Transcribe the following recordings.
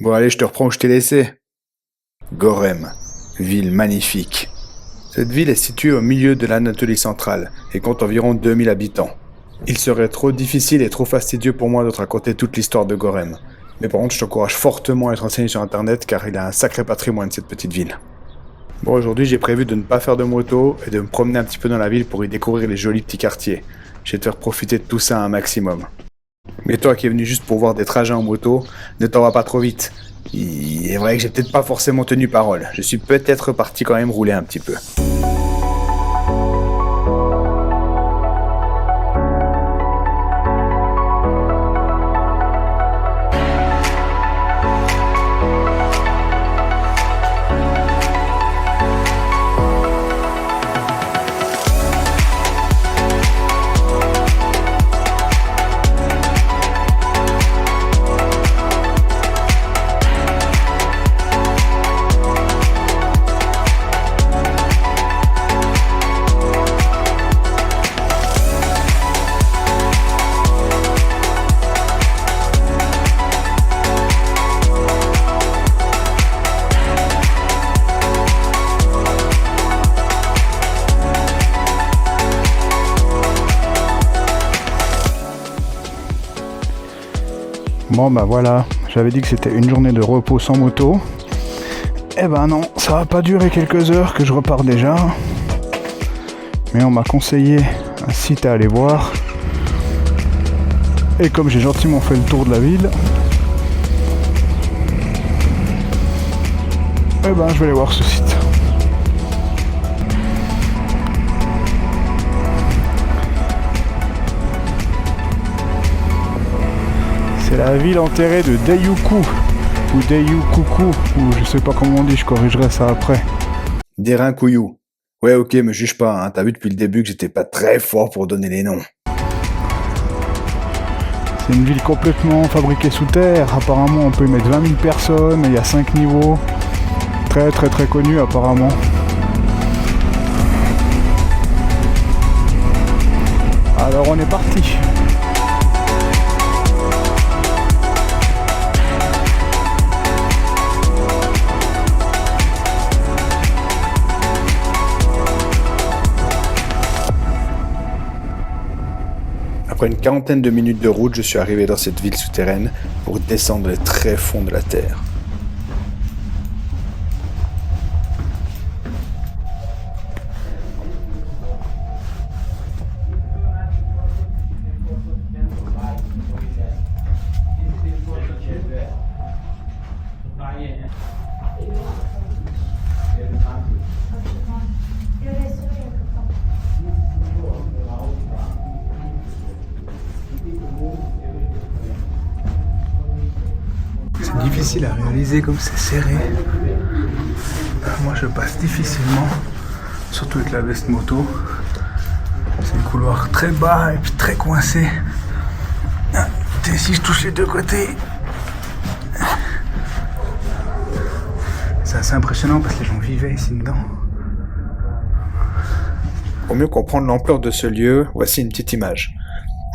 Bon allez, je te reprends où je t'ai laissé. Gorem, ville magnifique. Cette ville est située au milieu de l'Anatolie centrale et compte environ 2000 habitants. Il serait trop difficile et trop fastidieux pour moi de te raconter toute l'histoire de Gorem. Mais par contre, je t'encourage fortement à être renseigné sur internet car il a un sacré patrimoine cette petite ville. Bon, aujourd'hui j'ai prévu de ne pas faire de moto et de me promener un petit peu dans la ville pour y découvrir les jolis petits quartiers. Je vais te faire profiter de tout ça un maximum. Mais toi qui es venu juste pour voir des trajets en moto, ne t'en va pas trop vite. Il est vrai que j'ai peut-être pas forcément tenu parole. Je suis peut-être parti quand même rouler un petit peu. Bon bah voilà, j'avais dit que c'était une journée de repos sans moto. Eh ben non, ça va pas durer quelques heures que je repars déjà. Mais on m'a conseillé un site à aller voir. Et comme j'ai gentiment fait le tour de la ville, eh ben je vais aller voir ce site. C'est la ville enterrée de Dayuku, ou Dayukuku, ou je sais pas comment on dit, je corrigerai ça après. Derinkouyou. Ouais ok, me juge pas, hein. T'as vu depuis le début que j'étais pas très fort pour donner les noms. C'est une ville complètement fabriquée sous terre, apparemment on peut y mettre 20 000 personnes, il y a 5 niveaux, très très très connu apparemment. Alors on est parti. Après une quarantaine de minutes de route, je suis arrivé dans cette ville souterraine pour descendre les tréfonds de la terre. C'est difficile à réaliser comme c'est serré. Moi je passe difficilement, surtout avec la veste moto. C'est un couloir très bas et puis très coincé. Et si je touche les deux côtés, c'est assez impressionnant parce que les gens vivaient ici dedans. Pour mieux comprendre l'ampleur de ce lieu, voici une petite image.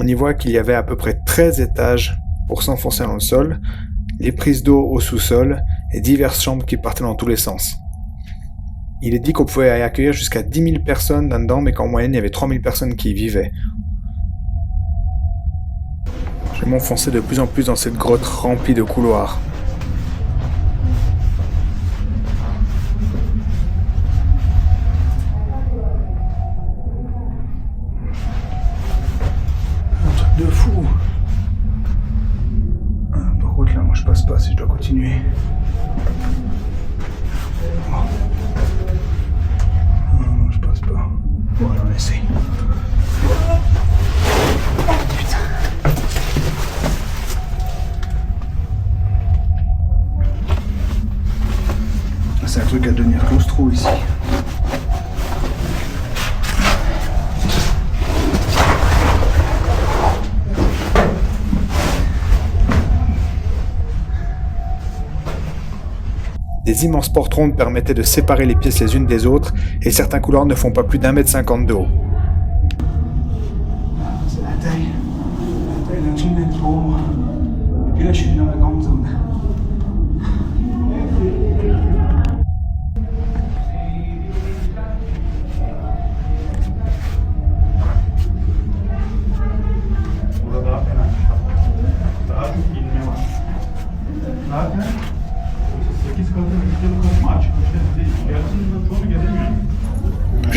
On y voit qu'il y avait à peu près 13 étages pour s'enfoncer dans le sol, des prises d'eau au sous-sol et diverses chambres qui partaient dans tous les sens. Il est dit qu'on pouvait y accueillir jusqu'à 10 000 personnes là-dedans, mais qu'en moyenne il y avait 3 000 personnes qui y vivaient. Je m'enfonçais de plus en plus dans cette grotte remplie de couloirs. Un truc de fou. Par contre là moi je passe pas si je dois continuer. Non, je passe pas. Bon alors on essaye. Putain. C'est un truc à devenir claustro ici. Des immenses portes rondes permettaient de séparer les pièces les unes des autres, et certains couloirs ne font pas plus d'1,50 m de haut. C'est la taille d'un tunnel pour... Et puis là je suis dans la grande zone.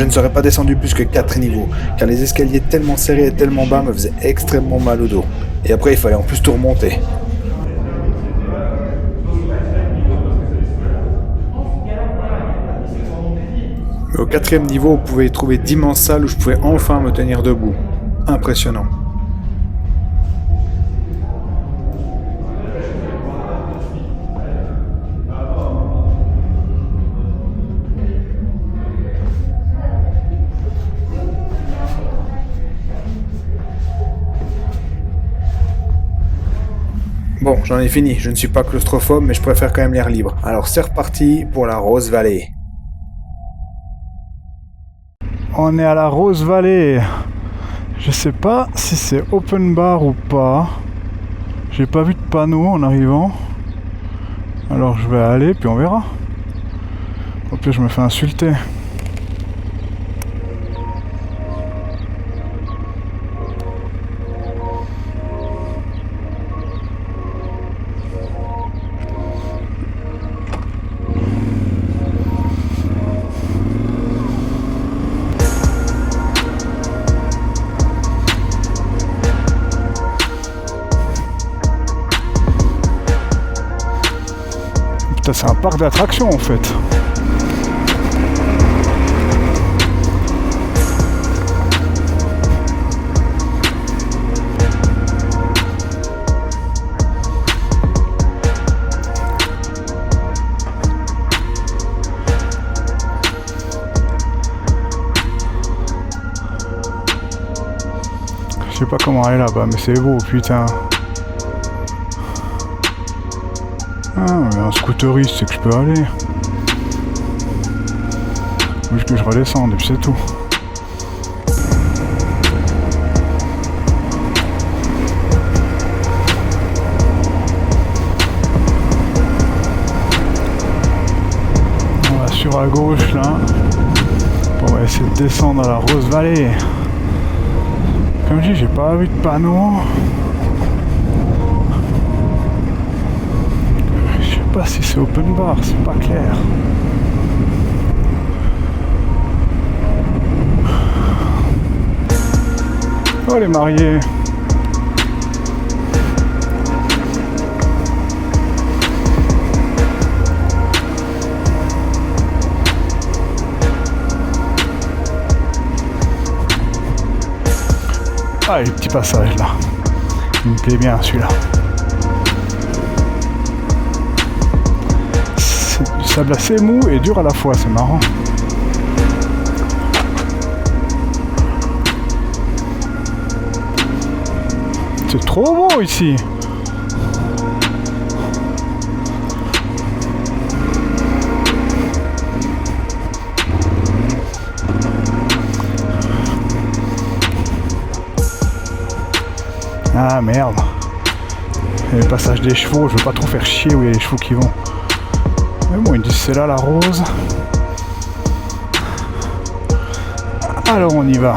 Je ne serais pas descendu plus que 4 niveaux, car les escaliers tellement serrés et tellement bas me faisaient extrêmement mal au dos. Et après, il fallait en plus tout remonter. Mais au 4e niveau, vous pouvez trouver d'immenses salles où je pouvais enfin me tenir debout. Impressionnant. Bon, j'en ai fini. Je ne suis pas claustrophobe, mais je préfère quand même l'air libre. Alors c'est reparti pour la Rose Valley. On est à la Rose Valley. Je sais pas si c'est open bar ou pas. J'ai pas vu de panneau en arrivant. Alors je vais aller puis on verra. Au pire je me fais insulter. Putain, c'est un parc d'attractions en fait. Je sais pas comment aller là-bas, mais c'est beau, putain. Ah, mais un scooteriste, c'est que je peux aller. Juste que je redescende et puis c'est tout. On va sur à gauche là. On va essayer de descendre à la Rose Valley. Comme je dis, j'ai pas vu de panneau. Je sais pas si c'est open bar, c'est pas clair. Oh les mariés. Ah, les petits passages là. Il me plaît bien celui-là. C'est du sable assez mou et dur à la fois, c'est marrant. C'est trop beau ici. Ah merde. Il y a le passage des chevaux, je veux pas trop faire chier où il y a les chevaux qui vont. Mais bon, ils disent c'est là la rose. Alors on y va.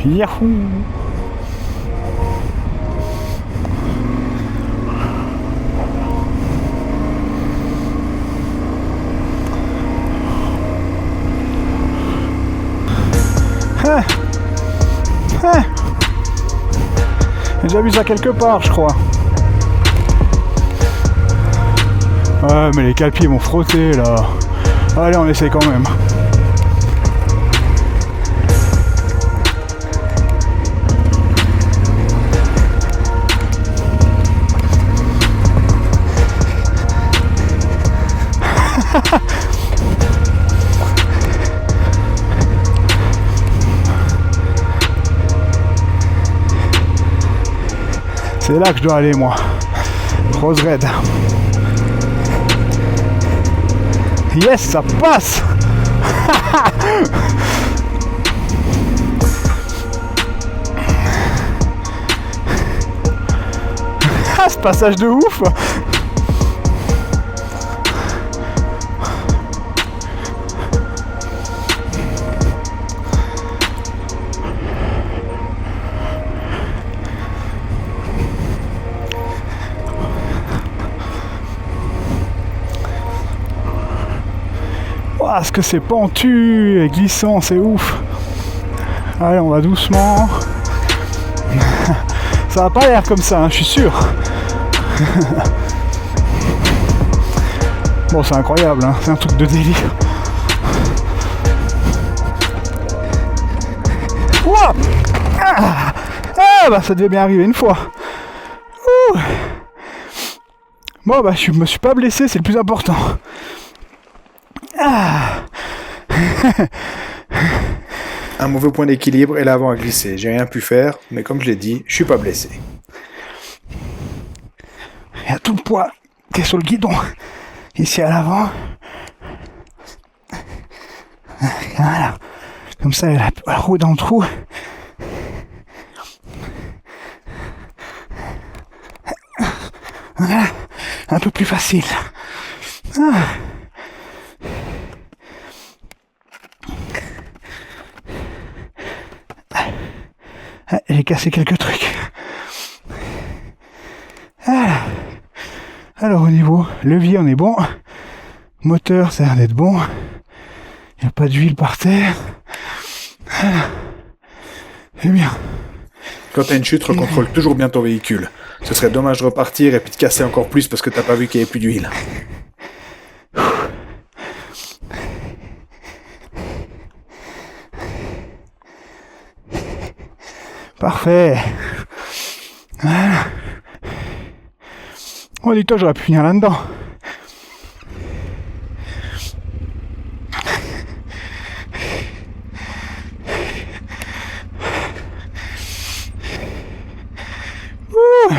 Yahoo! J'ai déjà vu ça quelque part, je crois. Ouais, mais les calpiers vont frotter là. Allez, on essaie quand même. C'est là que je dois aller, moi. Rose Red. Yes, ça passe. Ah, ce passage de ouf. Ah, ce que c'est pentu et glissant, c'est ouf. Allez, on va doucement. Ça va pas l'air comme ça, hein, je suis sûr. Bon, c'est incroyable, hein, c'est un truc de délire. Wow, bah ça devait bien arriver une fois. Ouh. Bon, bah je me suis pas blessé, c'est le plus important. Un mauvais point d'équilibre et l'avant a glissé. J'ai rien pu faire, mais comme je l'ai dit, je suis pas blessé. Il y a tout le poids qui est sur le guidon. Ici à l'avant. Voilà. Comme ça, il y a la roue dans le trou. Voilà. Un peu plus facile. J'ai cassé quelques trucs. Voilà. Alors au niveau levier, on est bon. Moteur, ça a l'air d'être bon. Il n'y a pas d'huile par terre. Voilà. C'est bien. Quand t'as une chute, recontrôle toujours bien ton véhicule. Ce serait dommage de repartir et puis de casser encore plus parce que t'as pas vu qu'il n'y avait plus d'huile. Parfait. Voilà. Oh, dis-toi, j'aurais pu finir là-dedans. Ouh.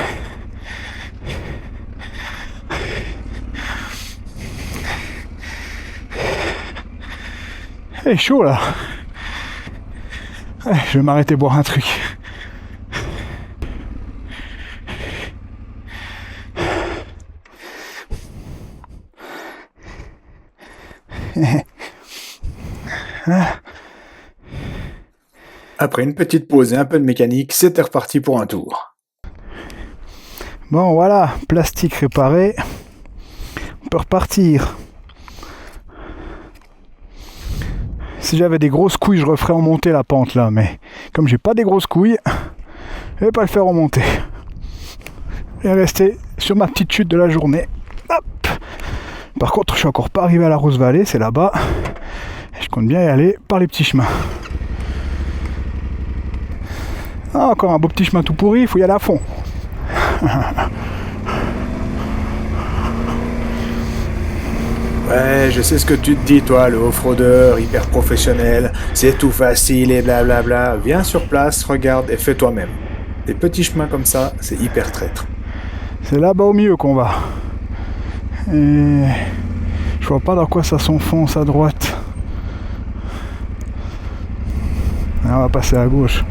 C'est chaud là. Ouais, je vais m'arrêter boire un truc. Après une petite pause et un peu de mécanique, c'était reparti pour un tour. Bon voilà, plastique réparé. On peut repartir. Si j'avais des grosses couilles, je referais en montée la pente là, mais comme j'ai pas des grosses couilles, je vais pas le faire en montée. Je vais rester sur ma petite chute de la journée. Hop. Par contre, je suis encore pas arrivé à la Rose Valley, c'est là-bas. Je compte bien y aller par les petits chemins. Ah, encore un beau petit chemin tout pourri, il faut y aller à fond. Ouais, je sais ce que tu te dis, toi, le off-roader, hyper professionnel, c'est tout facile et blablabla. Viens sur place, regarde et fais toi-même. Des petits chemins comme ça, c'est hyper traître. C'est là-bas au milieu qu'on va. Et je vois pas dans quoi ça s'enfonce à droite. Ah, on va passer à gauche.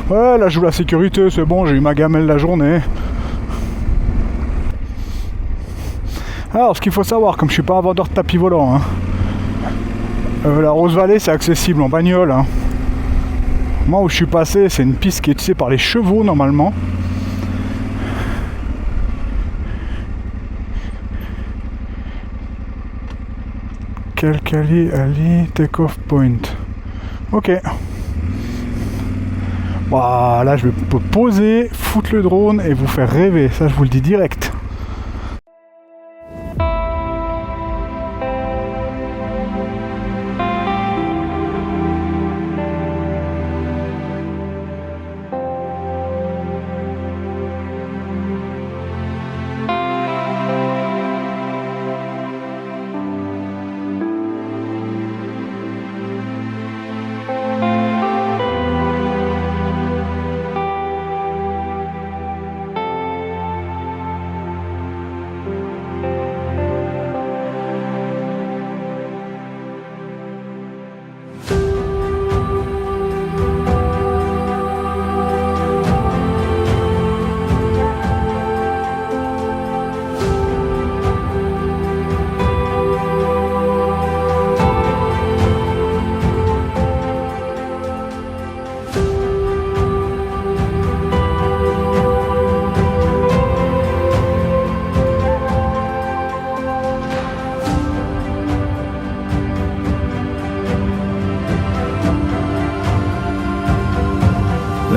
Ouais, là je joue la sécurité, c'est bon, j'ai eu ma gamelle la journée. Alors, ce qu'il faut savoir, comme je suis pas un vendeur de tapis volant, hein, la Rose Valley c'est accessible en bagnole. Hein. Moi où je suis passé, c'est une piste qui est utilisée par les chevaux normalement. Calcali Ali take-off point. Ok. Voilà, je peux poser, foutre le drone et vous faire rêver. Ça, je vous le dis direct.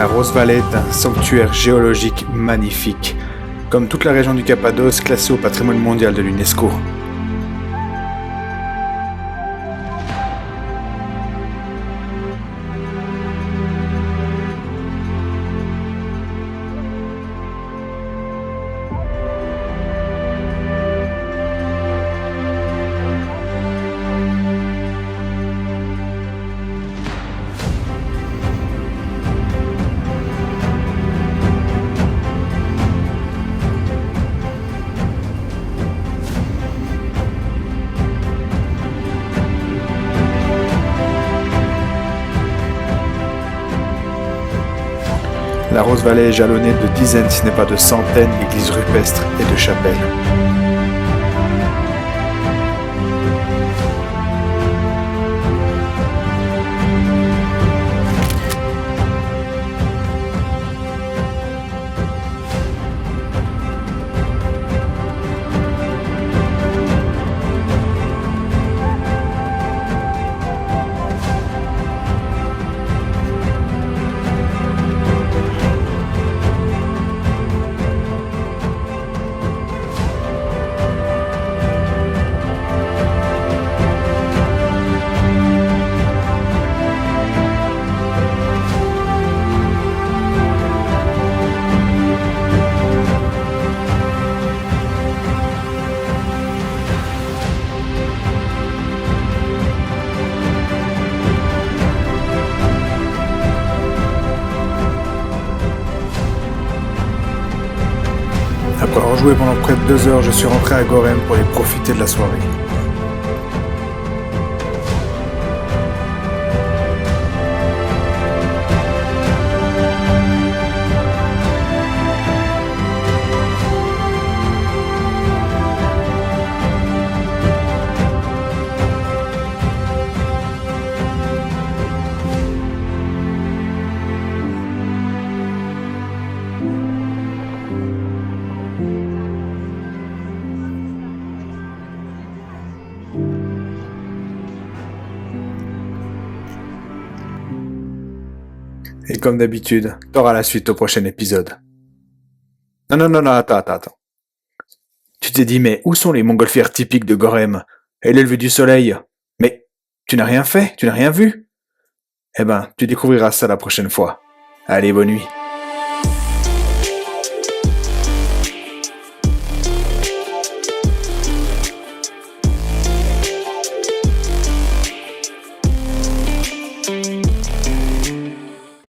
La Rose Valley est un sanctuaire géologique magnifique, comme toute la région du Cappadoce classée au patrimoine mondial de l'UNESCO. La Rose Valley est jalonnée de dizaines, si ce n'est pas de centaines, d'églises rupestres et de chapelles. Après avoir joué pendant près de 2 heures, je suis rentré à Gorem pour aller profiter de la soirée. Et comme d'habitude, t'auras la suite au prochain épisode. Non, attends. Tu t'es dit, mais où sont les montgolfières typiques de Gorem et le lever du soleil? Mais tu n'as rien fait, tu n'as rien vu? Eh ben, tu découvriras ça la prochaine fois. Allez, bonne nuit.